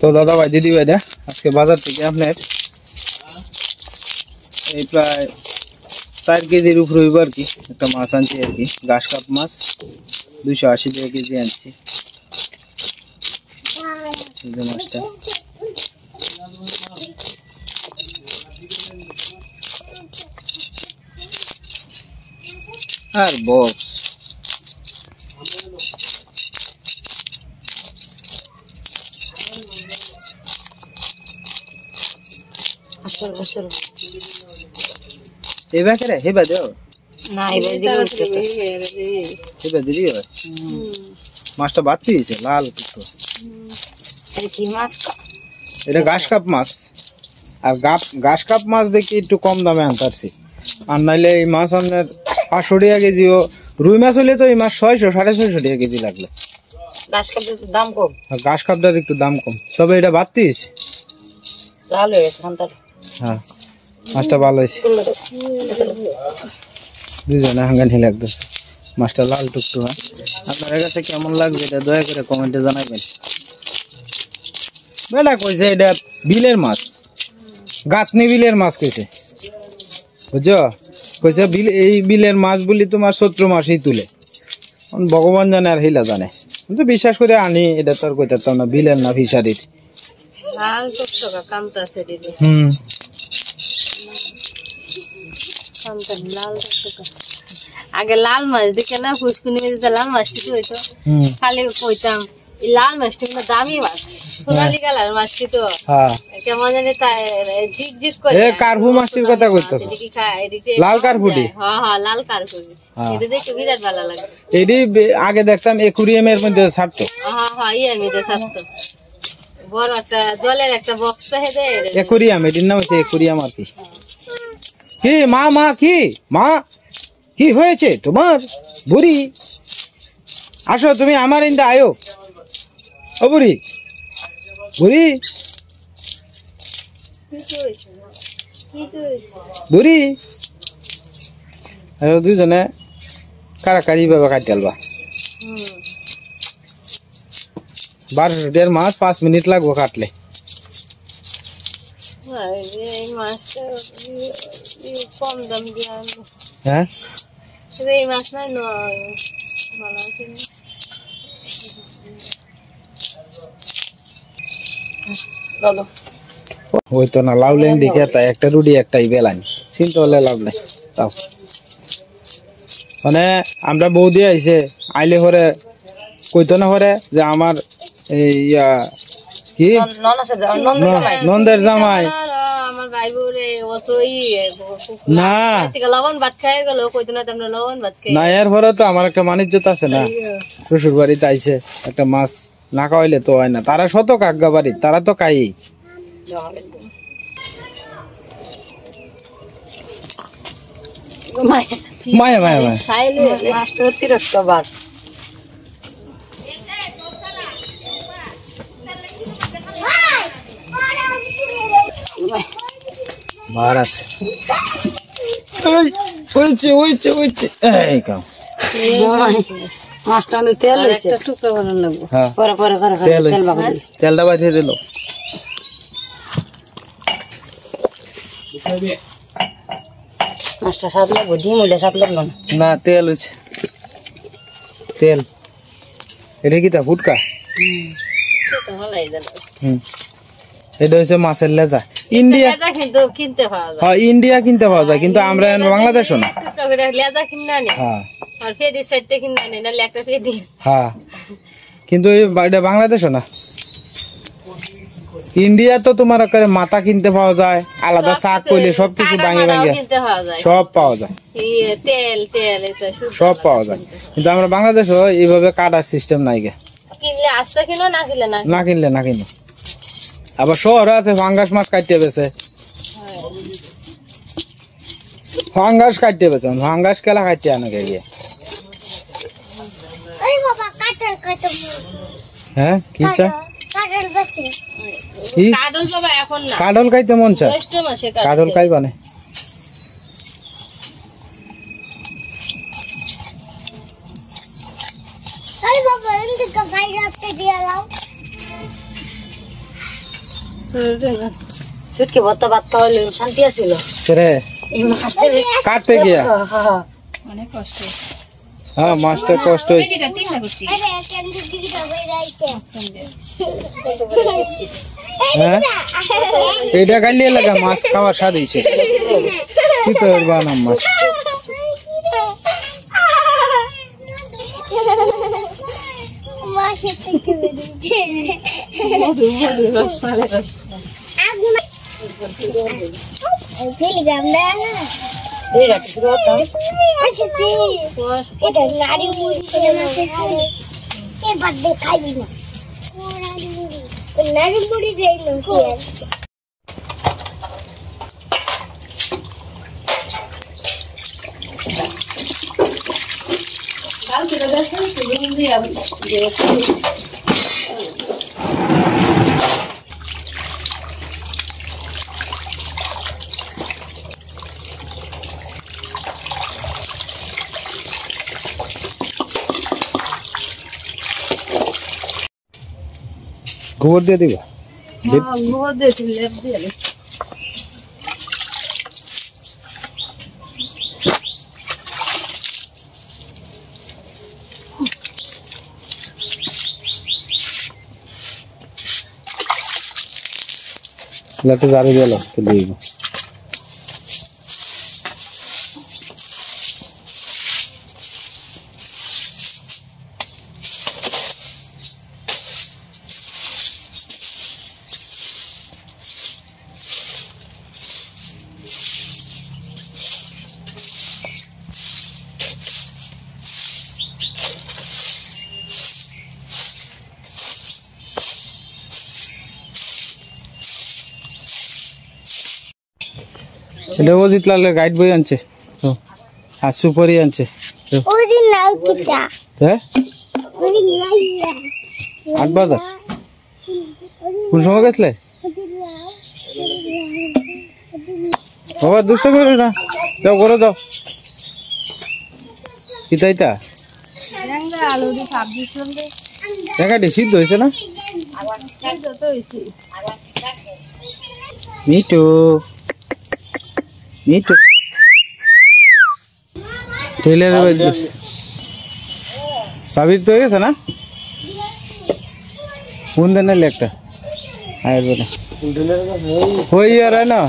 তো দাদা ভাই দিদি ভাই আজকে বাজার থেকে আপনার এই প্রায় 4 কেজির উপর হইব আর কি একটা মাছ আনছি আর কি ঘাস কাপ মাছ 280 টাকা কেজি আনছি এই মাছটা আর বক্স আসল এবা করে হেবা দাও না এবার দিও হেবা দিও মাছটা বাদ দিয়েছে লাল একটু এই কি মাছ এটা ঘাস কাপ মাছ আর ঘাস কাপ মাছ দেখি একটু কম দামে আনতারছি আর নাইলে এই মাছ আপনার 500 টাকা কেজিও রুই মাছ হলে তো এই মাছ 600 650 টাকা কেজি লাগলো ঘাস কাপের দাম কম ঘাস কাপটার একটু দাম কম তবে এটা বাদ দিয়েছে লাল হয়ে গেছে খানটার হ্যাঁ মাছটা ভালো হয়েছে দুজনে হাঙ্গানি লাগতেছে মাছটা লাল টুকটু হয় আপনার কাছে কেমন লাগবে এটা দয়া করে কমেন্টে জানাবেন বেলা কইছে এটা বিলের মাছ গাতনি বিলের মাছ কইছে বুঝছো কইছে বিল এই বিলের মাছ বলি তোমার 17 মাসেই তুলে ভগবান জানে আর হিলা জানে কিন্তু বিশ্বাস করে আনি এটা তোর কইতাম না বিলের না ফিশারির লাল টকটকা কামতাছে দিদি কামতা লাল টকটকা আগে লাল মাছ দেখে না ফুসকুনি মেজে লাল মাছ কি হইতো খালি কইতাম এই লাল মাছটা না দামি মাছ সোনালী কালার মাছ কি তো হ্যাঁ কেমন জানি তাই জিগ জিগ করে এ কারভু মাছটির কথা কইতাছ লাল কারভুটি হ্যাঁ হ্যাঁ লাল কারভুটি এটা দেখতে বিরাট ভালো লাগে এডি আগে দেখতাম একুরিয়াম এর মধ্যে ছাড়তো হ্যাঁ হ্যাঁ এর মধ্যে ছাড়তো বড় একটা জলের একটা বক্স হেদে একুরিয়াম এটির নাম হচ্ছে একুরিয়াম আর কি মা কি হয়েছে তোমার বুড়ি আসো তুমি আমার ইন্দা আয়ো ও বুড়ি বুড়ি দুজনে কারাকারি ভাবে কাটি আলবা 12 দেড় মাস 5 মিনিট লাগবো কাটলে কম দাম দিয়ে হ্যাঁ এই মাছ নাই ভালো আছে দাদা ওই তো না লাউলেন দিকে তাই একটা রুটি একটাই বেলান চিন্তা হলে লাভ নাই তাও মানে আমরা বৌদি আইছে আইলে পরে কইতো না পরে যে আমার ইয়া কি নন্দের জামাই আমার ভাই বউরে অতই না লবণ ভাত খাই গেল কইতো না তোমরা লবণ ভাত খাই না এর পরে তো আমার একটা মানিজ্যত আছে না শ্বশুর বাড়িতে আইছে একটা মাছ না খাওয়াইলে তো হয় না তারা শত কাকগা বাড়ি তারা তো খাই মায়া খাইলে মাছটা অতিরিক্ত ভাত বার আছে ওইছে এই কাম মাছটা অনেক তেল হয়েছে টুকরো বানানো লাগবে পরে তেলটা বাজিয়ে দিল মাছটা স্বাদ লাগবে ডিম হইলে স্বাদ লাগলো না তেল হয়েছে তেল এটা কি তা ফুটকা এটা হচ্ছে মাছের লেজা ইন্ডিয়া কিনতে পাওয়া যায় হ্যাঁ ইন্ডিয়া কিনতে পাওয়া যায় কিন্তু আমরা বাংলাদেশও না লেজা কিনে আনি আর ফেডি সাইডটা কিনে আনি নাহলে একটা ফেডি হ্যাঁ কিন্তু এটা বাংলাদেশও না ইন্ডিয়া তো তোমার মাথা কিনতে পাওয়া যায় আলাদা শাক কইলে সবকিছু ভাঙে সব পাওয়া যায় তেল সব পাওয়া যায় কিন্তু আমরা বাংলাদেশও এইভাবে কাটার সিস্টেম নাই গে কিনলে আস্তে কিনো না কিনলে না কিনো আবার শহরে আছে ফাঙ্গাস মাছ কাটতে বেছে ফাঙ্গাস কাটতে বেছে ফাঙ্গাস কেলা কাটতে আনে গিয়ে হ্যাঁ কি চা কাডল খাইতে মন চায় কাডল খাইবা না শুটকি ভর্তা ভাত হইলে শান্তি আছিল রে এই মাছের কাটতে গিয়া অনেক কষ্ট হ্যাঁ মাছটা কষ্ট হয়েছে হ্যাঁ এইটা গাইলে লাগা মাছ খাওয়ার স্বাদ হয়েছে কি তো বানাম মাছ গোবর দিয়ে দিবা গোবর দিয়ে লেপ দিয়ে লাটে জারি দিয়ে লাগতে দিব এটা অজিত লালের গাইড বই আনছে আর সুপারি আনছে হ্যাঁ 8 বাজার কোন সময় গেছলে বাবা দুষ্ট করো না যাও করে দাও কি তাইতা আলু দিয়ে ভাব দিছিলাম রে দেখাটি সিদ্ধ হয়েছে না যত হয়েছে মিটু মিটু টেলারের বাড়ি সাবির তো হয়ে গেছে না কোন দিনের একটা আসবে না হয়ে আর না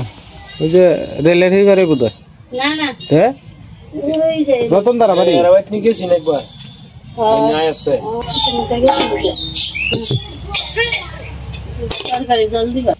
ওই যে রেলের হইবারে বোধ হয় না না হ্যাঁ রতন তারা বাড়ি তরকারি জল দিবা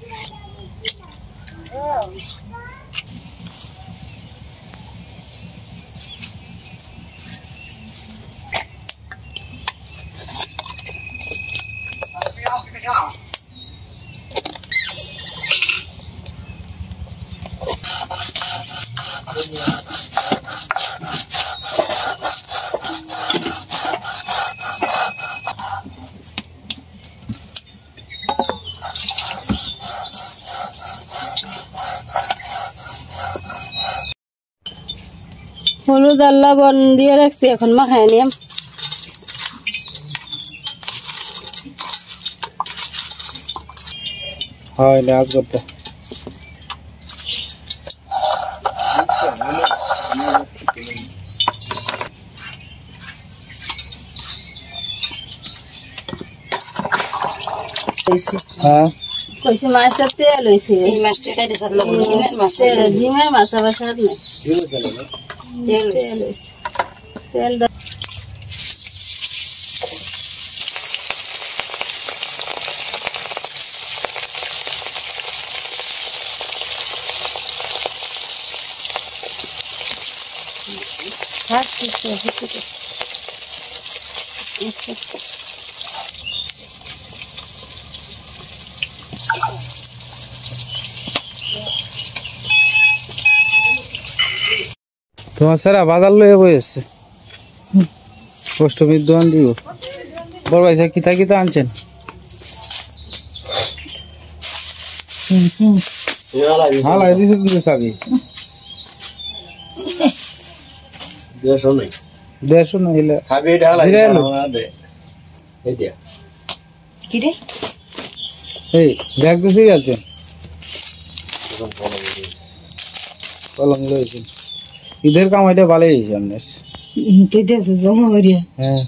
হলুদ আর লবণ দিয়ে রাখছি এখন মাখায় নিলাম হয় নাচ করতে হ্যাঁ কইছে মাছটা তেল হইছে এই মাছটা খাইতে স্বাদ লাগবে ডিমের মাছ ডিমের মাছ আবার স্বাদ নাই তেল হইছে তেল তোমার স্যারা বাজার লয়ে বই আসছে অষ্টমীর দোকান দিব বড় ভাই স্যার কিতা কিতা আনছেন হালাই দিছে কিন্তু চাবি 150 না হইলে কি রে এই ব্যাগ দিছি আছেন কলম লইছে ঈদের কামাইটা ভালো হয়েছে আপনার হ্যাঁ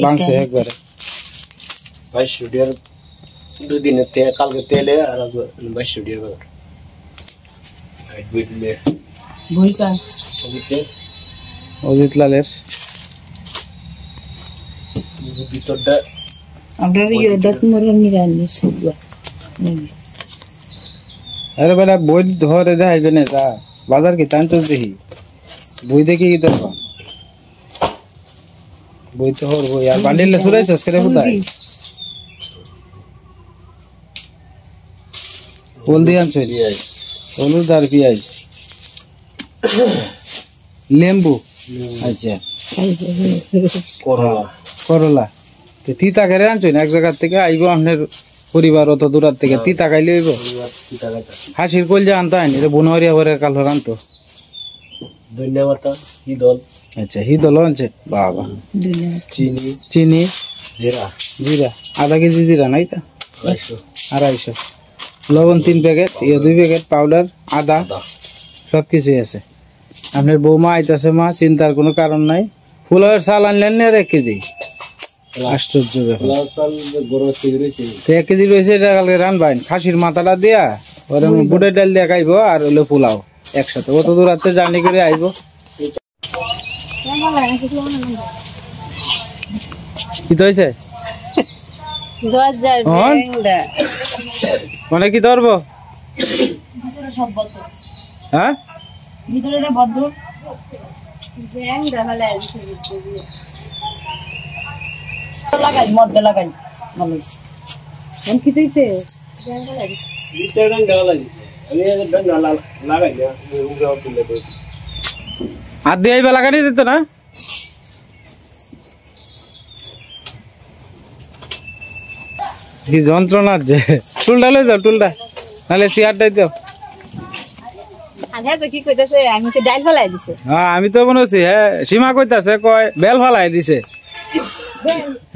বাংছে একবারে 22 টাকার দুদিনের তেল কালকে তেলে আর 22 টাকা অজিত লালের ভিতরটা আরে বেটা বই ধরে দেখাইবে না তা বাজার কি টান চলছে বই দেখি কি তোর বই তো হর বই আর বান্ডিলে ছুড়াইছস কেরে কোথায় হলদি আনছো হলুদ আর পেঁয়াজ লেম্বু আচ্ছা করলা তিতা কেড়ে আনছো না এক জায়গার থেকে আইব আপনার পরিবার অত দূরার থেকে তিতা খাইলে হইব হাসির কলজা আনতে আইনি বনহরিয়া ভরে কালো আনতো ধন্যবাদ হিদল আচ্ছা হিদল আনছে বাবা চিনি জিরা আধা কেজি জিরা নাই তা 250 লবণ 3 প্যাকেট 2 প্যাকেট পাউডার আদা সবকিছু আছে আপনার বৌমা আইতাছে মা চিন্তার কোনো কারণ নাই ফুলের চাল আনলেন না 1 কেজি আশ্চর্য ব্যাপার 1 কেজি রয়েছে এটা কালকে রানবাইন খাসির মাথাটা দিয়া ওরে বুটের ডাল দিয়া খাইবো আর হলো পোলাও একসাথে কত দূর রাতে জার্নি করে আইব কি তো হয়েছে মানে কি ধরবো হ্যাঁ হাত দিয়ে আইবা লাগানি দিত না কি যন্ত্রণার যে টুলটা লই যাও টুলটা নাহলে চেয়ারটাই দাও হ্যাঁ আমি তো মনে হচ্ছি হ্যাঁ সীমা কইতাছে কয় বেল ফালাই দিছে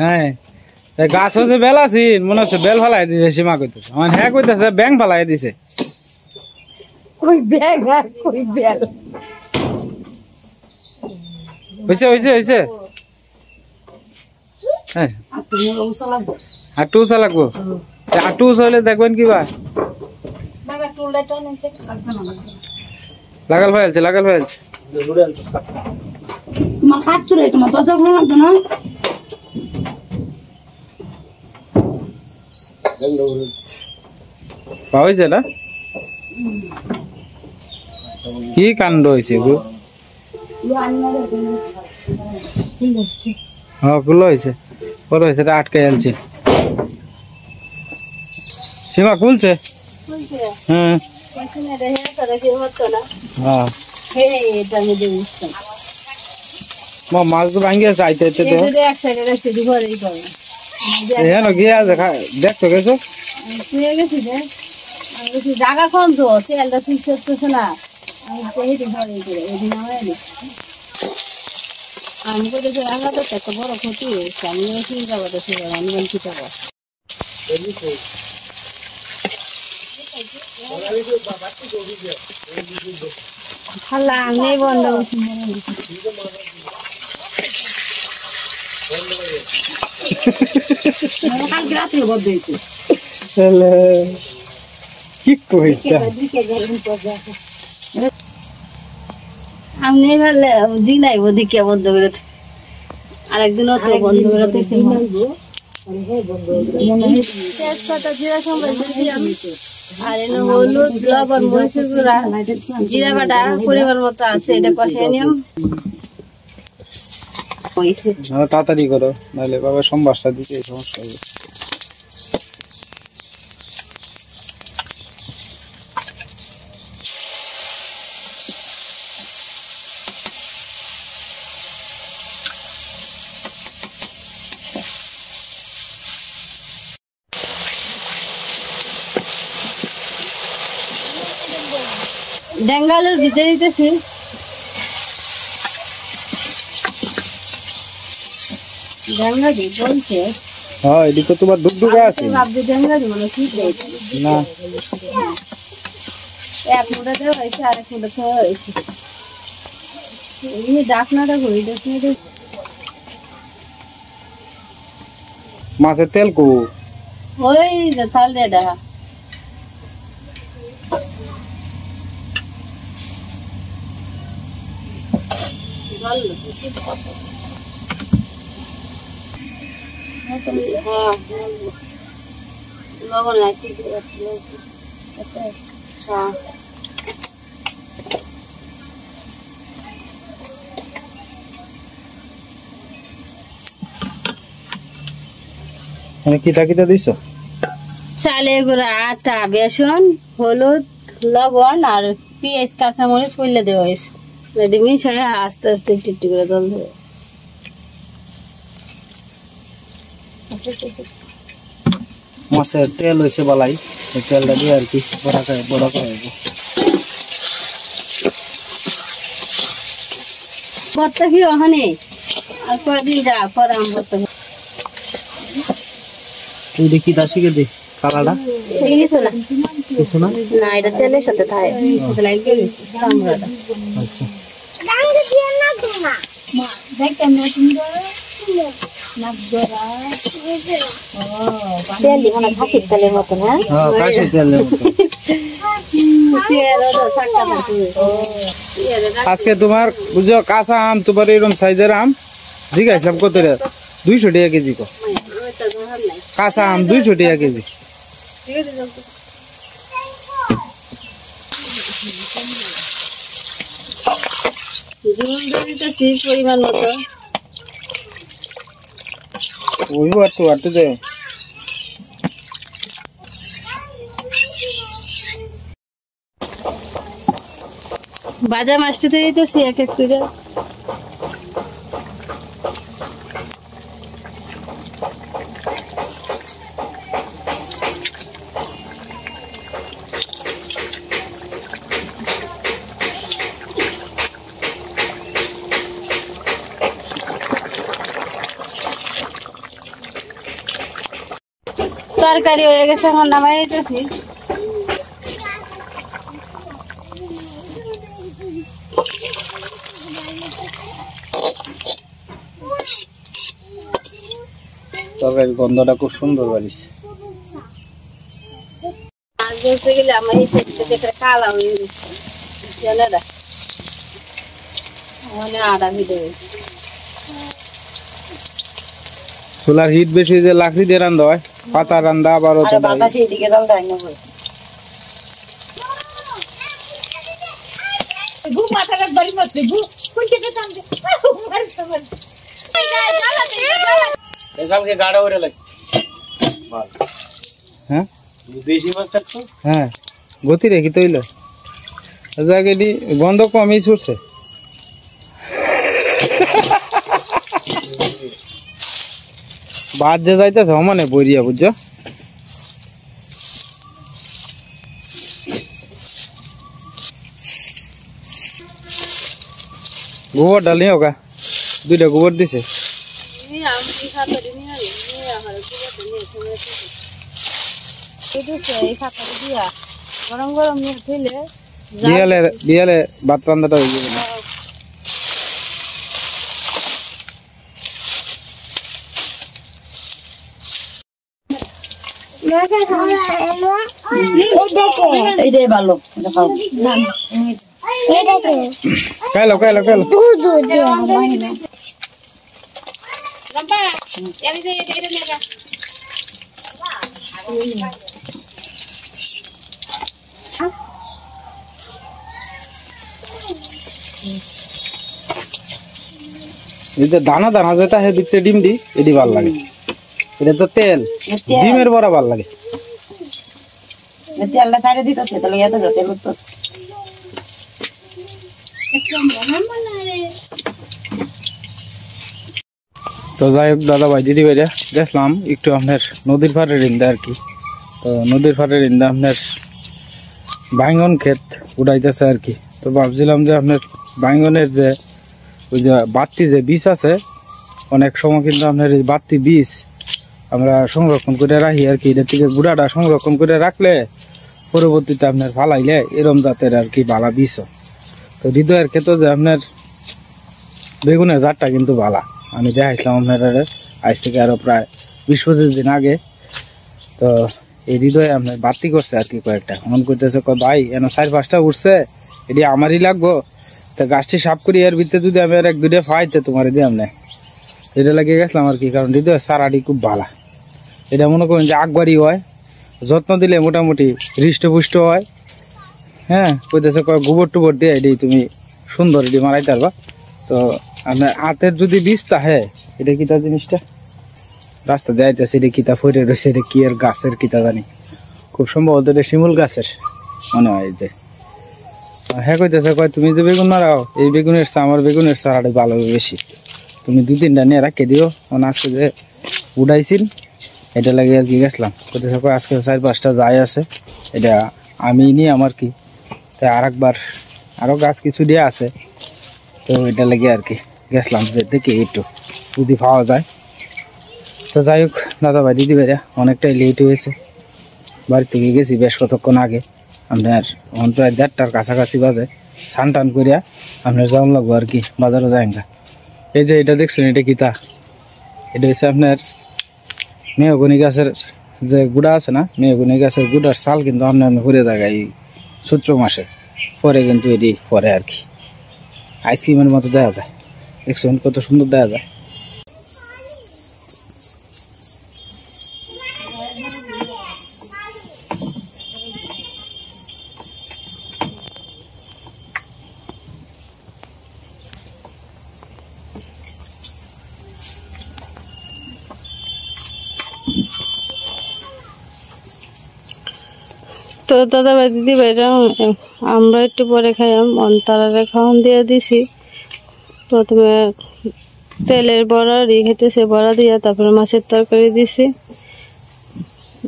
হ্যাঁ গাছ হচ্ছে বেল আছি মনে হচ্ছে বেল ফালাই দিছে সীমা কইতাছে হ্যাঁ কইতাছে ব্যাং ফালাই দিছে হইছে হইছে হইছে হ্যাঁ হাঁটু উঁচা লাগবো হাঁটু উঁচা হলে দেখবেন কিবা লাগাল ফেলছে তোমার হাত চলে তোমার দরজা খোলা লাগতো না হয়েছে না কি কাণ্ড হয়েছে গো হ্যাঁ খুলো হয়েছে বড় হয়েছে আটকে আনছে সীমা খুলছে হ্যাঁ মাছ তো ভাঙ্গি আছে আইতে আইতে তো হ্যাঁ গিয়ে আছে দেখতো গেছো জায়গা কম তো তেলটা ঠিক করতেছে না আমি তো দেখে রান্নাটা একটা বড় ক্ষতি হয়েছে আমি চিন্তা করতেছি আমি কি যাবো খালা আমি বন্ধ কালকে রাত্রে বন্ধ হয়েছে কি কইতা আমি বললে দিন আইব দিকে বন্ধ করে আরেকদিনও তো বন্ধ করে তেজপাতা জিরা আর এনে হলুদ লবণ মরিচের গুঁড়া জিরা বাটা পরিমাণ মতো আছে এটা কষাই নিও তাড়াতাড়ি করো নাহলে বাবা সম্বাসটা দিতে সমস্যা হবে ডেঙ্গালুর ভিতরে দিতেছি ডেঙ্গালি বলছে হ্যাঁ এদিকে তোমার দুগদুগা আছে ভাবছি ডেঙ্গালি মানে কি না এক মুঠা দেওয়া হয়েছে আর এক মুঠা খাওয়া হয়েছে এই ডাকনাটা ঘুরে দেখে মাছের তেল কো ওই যে থাল দে দেখা লবণ আছে কিটা কিটা দিছ চালের গুঁড়া আটা বেসন হলুদ লবণ আর পেঁয়াজ কাঁচামরিচ কইলে দেওয়া হয়েছে রেডি মিশাই আস্তে আস্তে একটু একটু করে জল দেবে মাছের তেল হয়েছে বালাই তেলটা দিয়ে আর কি বড়া করে ভর্তা কি ওখানে আর কয়েকদিন যা পরে আম ভর্তা তুই দেখি তা শিখে দে কালাটা কিছু না কিছু না না এটা তেলের সাথে থাকে সাথে লাগে আমরাটা আচ্ছা তেল দিব না খাসির তেলের মতন হ্যাঁ খাসির তেলের মতো আজকে তোমার বুঝো কাঁচা আম তোমার এরকম সাইজের আম জিজ্ঞাসলাম কত রে 200 টাকা কেজি কো কাঁচা আম 200 টাকা কেজি পরিমাণ মতো ওই আর তো যায় বাজা মাছটাতে দিতেছি এক এক করে তরকারি হয়ে গেছে এখন নামাই দিতেছি তরকারির গন্ধটা খুব সুন্দর বাড়িছে আজ বলতে গেলে আমার এই সাইডটা দেখে কালা হয়ে গেছে জানেরা মানে আটা ভিড়ে গেছে চুলার হিট বেশি যে লাকড়ি দিয়ে রান্না হয় পাতা রান্না আবার বাতাসে এদিকে জল দেয় না বল গু মাথাটা বাড়ি মত গু কোন থেকে টান দে কালকে গাড়া ওরে লাগে হ্যাঁ দেশি মাছ থাকতো হ্যাঁ গতি রেখি তৈল জায়গাটি গন্ধ কমই ছুটছে বাদ যে যাইতেছে মানে বইরিয়া বুঝছো গোবর ডালি হোক দুইটা গোবর দিছে গরম গরম ফেলে বিয়ালে ভাত রান্নাটা হয়ে যাবে এইটাই ভালো খাইলো দানা দানা যেটা হে দিতে ডিম দি এটি ভাল লাগে এটা তো তেল ডিমের বড়া ভাল লাগে তেলটা ছাড়ে দিতেছে তাহলে এত তেল উঠতেছে তো যাই হোক দাদা ভাই দিদি ভাইরা দেখলাম একটু আপনার নদীর পাড়ের ইন্দা আর কি তো নদীর পাড়ের ইন্দা আপনার বাইঙ্গন ক্ষেত উড়াইতেছে আর কি তো ভাবছিলাম যে আপনার বাইঙ্গনের যে ওই যে বাড়তি যে বীজ আছে অনেক সময় কিন্তু আপনার এই বাড়তি বীজ আমরা সংরক্ষণ করে রাখি আর কি এটার থেকে গুঁড়াটা সংরক্ষণ করে রাখলে পরবর্তীতে আপনার ফালাইলে এরম জাতের আর কি বালা বীজ। তো হৃদয়ের ক্ষেত্রে যে আপনার বেগুনের জাতটা কিন্তু ভালা, আমি দেখাইছিলাম আপনার আজ থেকে আরো প্রায় 20-25 দিন আগে। তো এই হৃদয়ে আপনার বাতি করছে আর কি কয়েকটা, মন করতেছে ভাই এন 4-5টা উঠছে, এটি আমারই লাগবো, তা গাছটি সাফ করি এর ভিতরে যদি আমি আর 1-2টা পাইতে তোমার দিয়ে আমি এটা লাগিয়ে গেছিলাম আর কি। কারণ হৃদয়ের সারাটি খুব ভালা, এটা মনে করেন যে আকবারই হয়, যত্ন দিলে মোটামুটি হৃষ্টপুষ্ট হয়। হ্যাঁ, কইতেছে গোবর টুবর দিয়ে এটি তুমি সুন্দর এটি মারাইতে পারবা। তো আপনার হাতের যদি বীজ তাহে, এটা কিতা জিনিসটা রাস্তা যাইতেছে, এটা কিতা ফরে রয়েছে, এটা কি এর গাছের কিতা জানি, খুব সম্ভবত এটা শিমুল গাছের মনে হয়। যে হ্যাঁ কইতেছে তুমি যে বেগুন মারাও, এই বেগুনের আমার বেগুনের চারাটা ভালো বেশি, তুমি 2-3টা নিয়ে রাখে দিও। আজকে যে উড়াইছিল এটা লাগে আর কি গেছিলাম, কইতেছে আজকে 4-5টা যাই আছে, এটা আমি নিয়ে আমার কি, তাই আরেকবার আরও গাছ কিছু দিয়ে আছে, তো এটা লেগে আর কি গেছিলাম যে দেখি একটু যদি পাওয়া যায়। তো যাই হোক দাদা ভাই দিদি ভাইরা অনেকটাই লেট হয়েছে, বাড়ি থেকে গেছি বেশ কতক্ষণ আগে, আপনার প্রায় 1:30টার কাছাকাছি বাজে। স্নান টান করিয়া আপনার যাওয়ান লাগবো আর কি, বাজারও যায় না। এই যে এটা দেখছেন এটা কিতা, এটা হচ্ছে আপনার মেহগনি গাছের যে গুঁড়া আছে না, মেহগনি গাছের গুঁড়ার চাল কিন্তু আপনার ঘুরে যায় এই চৈত্র মাসে পরে, কিন্তু এটি পরে আর কি আইসক্রিমের মতো দেখা যায়। দেখছেন কত সুন্দর দেখা যায়। তো দাদা ভাই দিদি ভাইরা আমরা একটু পরে খাইলাম, তারা খাওয়ান দিয়ে দিছি। প্রথমে তেলের বড়া খেতেছে, বড়া দিয়া তারপরে মাছের তরকারি দিছি।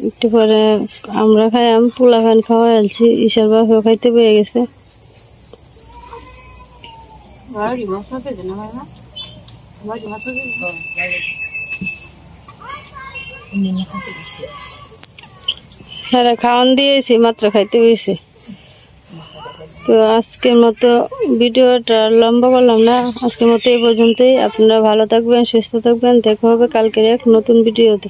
একটু পরে আমরা খাইলাম, পোলা খান খাওয়া আলছি, ঈশার বাপেও খাইতে পেয়ে গেছে। হ্যাঁ খাওয়ান দিয়েছি, মাত্র খাইতে পেয়েছি। তো আজকের মতো ভিডিওটা লম্বা করলাম না, আজকের মতো এই পর্যন্তই। আপনারা ভালো থাকবেন, সুস্থ থাকবেন, দেখা হবে কালকের এক নতুন ভিডিওতে।